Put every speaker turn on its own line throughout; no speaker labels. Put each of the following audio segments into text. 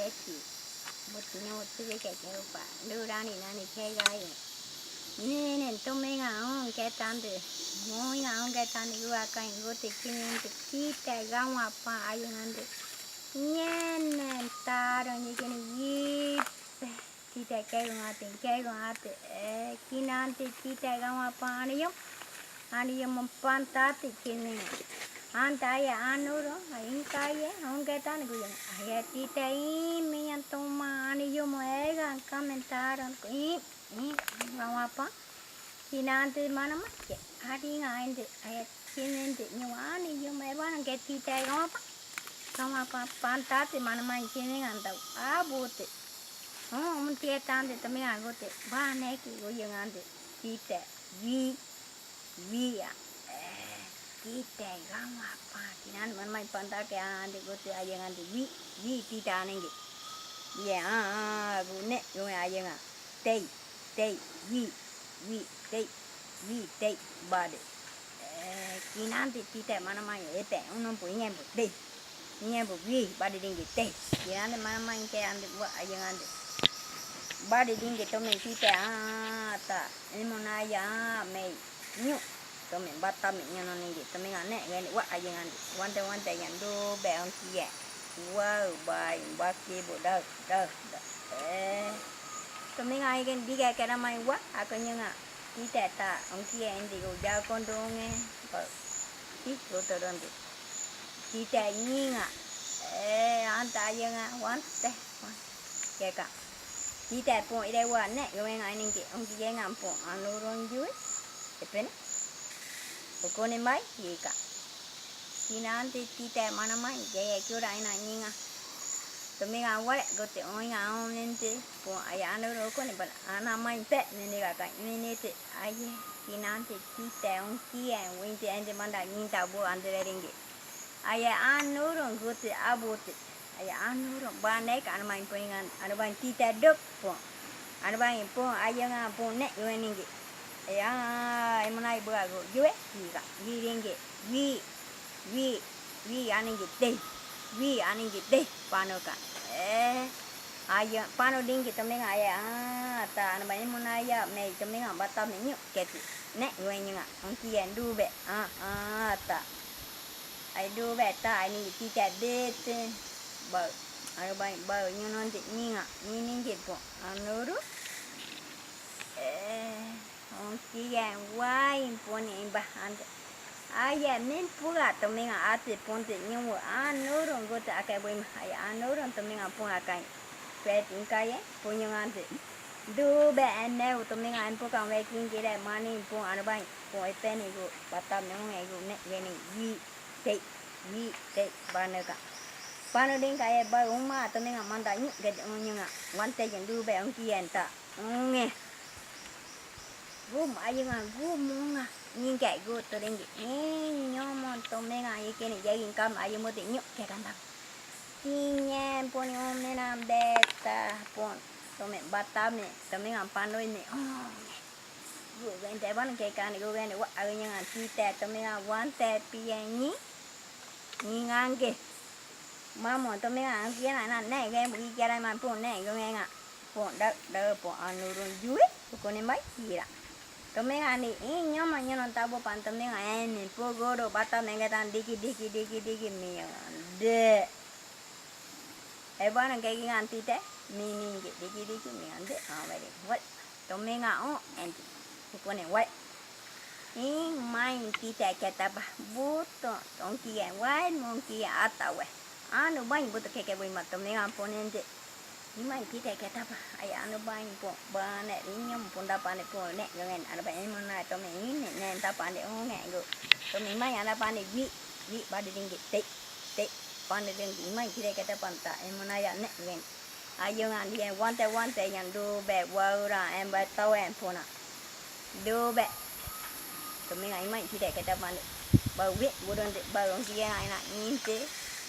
Betty. But you know what to get over. Do running and a kay. Nin to me on get under. Moving on get under you are kind go taking into teeth that gum up under. Yen and tar on you can eat. Tita kay on it. Kinante tita gum upon you. And you pantate killing. Antaya anuro, inkaye, ongeta nguyen. Ayatita me and Toma and you moega and commentar on Gawapa. Hinante manamake. Adding I had seen the new one, you may want to get tita up. Come up pantate manama killing and the abote. Oh, Tietan the me I got it. Baneki going on the tita. Via. Kita gama apa? Kinan main pantai ke ande gote ayengan de vi kita nenge. Ya, gune gune ayenga. Tei vi bade. Kinan de kita mana main ete unum pu ingem bu de. Ingem bu vi bade dinge tei. Kinan de mana main ke ande bu ayengan de. Bade dinge to men kita ta. Ini mona ya mei nyu. Tome bata mi nyono ningi tome ngane ngene wa ajengan wante yang do be on kia wow bai baki boda da tome ngai gen diga kana mai wa akonya nga kita ta on kia indi go ja kondonge ba ti go to donde kita nyinga anta ajenga wante keka kita po ide wa ne go ngai ningi on kia ngampo anuron ju epene Kone mai yeka. Kinante tita mana mai jaya kyora ina nyinga. Tominga wale gote oinga onente po ayano roko ne bala ana mai te nene ga nene te aye kinante tita on kia winte ande manda nyinta bo andere ringe. Aya anu ron gote abote. Aya anu ron bane ka ana mai poingan ana ban tita dok po. Ana ban po ayanga po ne yoninge. Em nay bữa go yue vi ringe vi aning gede vi aning gede pano ka aya pano ding kita menga aya ta ana bani monaya me kita menga batam ni keti ne wenga onki endu be ta ai du be ta ani ti ta de ba ana bani ba nyonon ti ninga ni ninge po anuru Kia wai poni bahan. Ayah men pula temenga ate ponte nyu anuron gota akai boy ayah anuron temenga pun akai. Pet ingkaya punya ngante. Du be ene temenga an pu kang weking kira mani pu anabai pu ipeni go batam nang ego ne geni vi te banaka. Pano ding kaya ba uma temenga manda nyu ged nyunga. Wante jeng du be on kienta. Nge gum ayunga gumunga ninga go to ringi nyomo to menga yekeni jagin kam ayumo te nyu ke kanda kinye poni omena beta pon to me batame to menga panoi ne go gen te ban ke kan go gen wa ayunya tita to menga wante pieni ningange mamo to menga kia na ne gen bu kira man pon ne go ngenga pon da pon anurun jue ko ne mai kira Tomenga ni nyama nyonon tabo pan tomenga ni pogoro bata menga tan diki mi de ebana kaya nganti te mini diki mi ande very what tomenga enti kone what mai tita kata bah buto tongki wai mongki atawe anu bang buto keke boy mat tomenga ponente Imai kita kata apa? Ayah anu bain po, bane rinyam pun dapat ne po ne, jangan ada bain mana to me ini ne dapat ne ne go. To me mai ada pan vi pada ringgit te pan ringgit imai kita kata panta, mana ya ne gen. Ayo ngan dia wante yang do be wara em ba tau em pona. Do be. To me imai kita kata pan ba vi budon de ba orang kia anak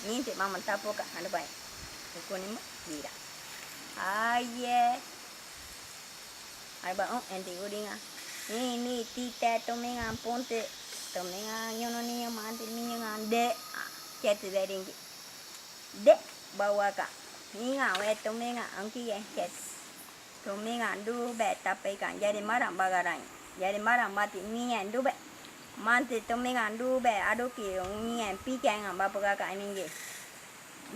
nyinte mama tapo ka ada bain. Ko ni mira. Aye. Ai ba enti udinga. Ni tita tomenga ponte. Tomenga nyono ni mante ni ngande. Kete deringi. De bawa ka. Inga we tomenga anki yes. Tomenga du be tapeka jadi marang bagaran. Jadi marang mati mingan du be. Mante tomenga du be adoki mingan pikanga bapaga ka ninge.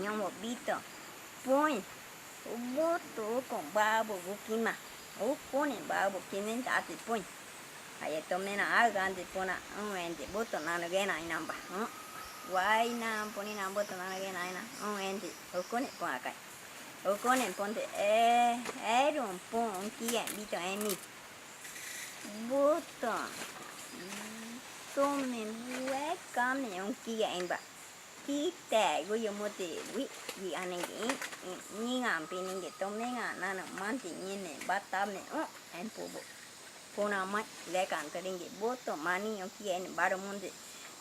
Nyomo bito. Point. Uboto con babo bukima. Upone babo kimen ati point. Aye tomena agante pona ente boto nano gena inamba. Why na poni na boto nano gena ina. Ente okone poakai. Okone ponte era un pon kia bito emi. Boto. Tome bue kame un kia emba. Kita goyo mote wi anenge ninga pininge tomenga nana manti nyene batame empobo. Pona mai lekan teringe boto mani un kia en baramunde.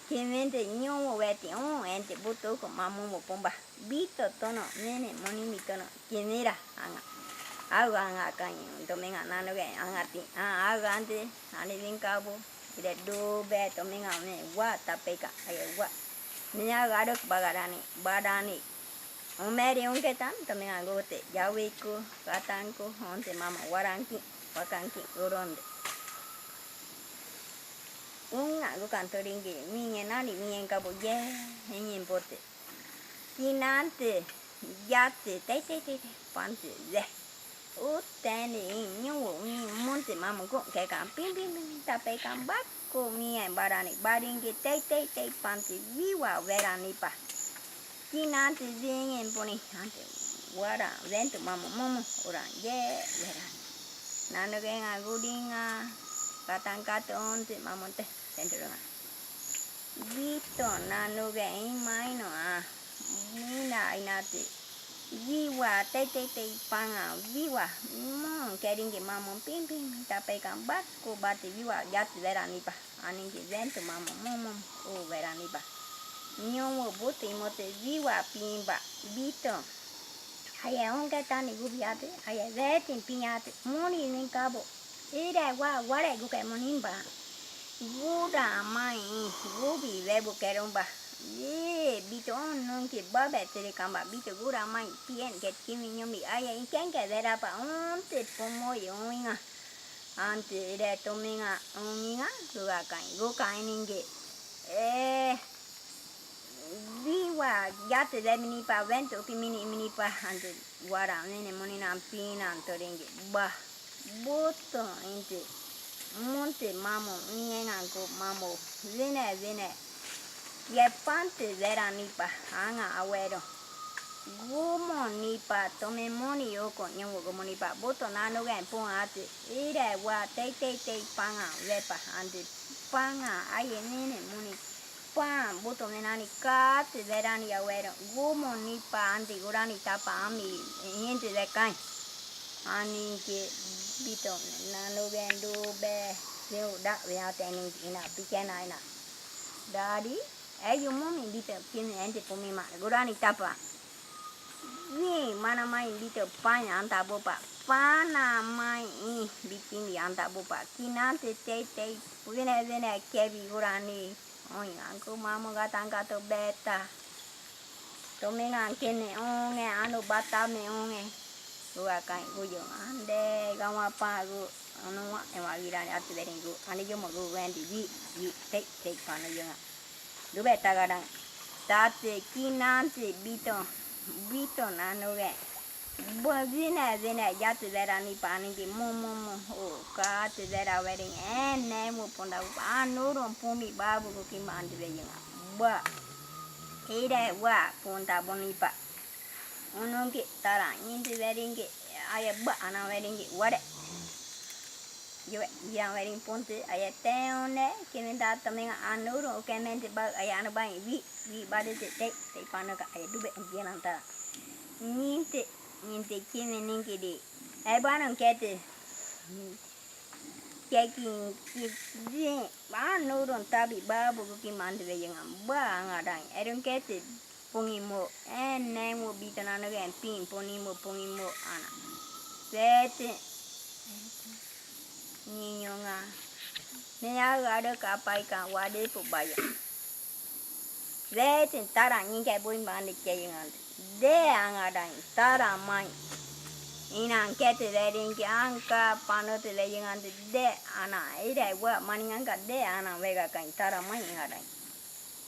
Kemente nyomo weti ente boto ko mamu pomba. Bito tono nene moni mitono kenera anga. Agua anga kanyo tomenga nano ge angati agua ante ane vinkabo ide do be tomenga me wa tapeka ayo wa niya gadok badani umeri unketan tomenga gote yawiku katanku onte mama wakanki uronde unga go kantoringi minge nani minge kabo ye henyin pote kinante yate te pante ze utene nyu monte mama go ke kan pim tape kan bakko minge barani baringi te pante viwa verani pa kinante zingen poni ante wara vento mama momo orang ye verani nano genga gudinga katang onte mamonte sentrona vito nano gen maino mina inate viwa te panga viwa keringe mamon pim tape kan bakko bate viwa yat verani pa aninge vento mama momo o verani pa nyomo bote mote viwa pimba vito aya onga tani gubiate aya vetin piñate moni nin cabo ira ware guke monimba guda mai gubi vebo keromba ye bito non ke babe tere kamba bito gura mai pien ke kimi nyomi aya inken ke vera pa onte pomo yoinga ante ire tominga oninga guga ninge viwa yate de mini pa vento mini pa ante guara nene monina pina antoringe ba boto inte monte mamo nienga go mamo vene ye pante vera nipa anga awero gumo nipa tome moni yoko nyomo go monipa boto nano ga pon ate ire wa te panga vepa ante panga aye nene moni pa boto menani kate verani awero gumo nipa ante gurani tapa ami gente de kai ani ke bito nano gendo be yo da we ate ni ina pikena ina dadi ayo momi bito kini ente pomima gurani tapa ni mana mai bito panya anta bopa pana mai bikini anta bopa kinante te vene kebi gurani oi anko mamo gatanga to beta tomenga kene onge anu batame onge gua kai guyo ande gawa pa gu anu wa ewa girani ati beringu ani yo mo gu wendi vi te pana yo du beta gadang tate kinante bito nano ge bo vine yate verani pani ki momo o kate vera wedding ne mo ponda anu ron pumi babu ko ki mandi ve yanga ba ire wa ponda bonipa unon ki tara indi wedding ki aya ba ana wedding ki ware yo ya wedding ponte aya teone kinenda tamenga anu ron kemente ba aya anu ba vi bade te pana ka aya dube ngiananta ninte kime ningi di banan kete kekin ki ba nuron tabi babu ki mande ve yang ba ngadang erun kete pongimo nemo bitana no gen pin pongimo ana sete niñonga nenya ada kapai ka wade po baya sete tara ninge boy mande ke yang de angarai tara mai inan kete lerin ki angka pano te leyin ande de ana ira wa maningan ka de ana vega kan tara mai ngarai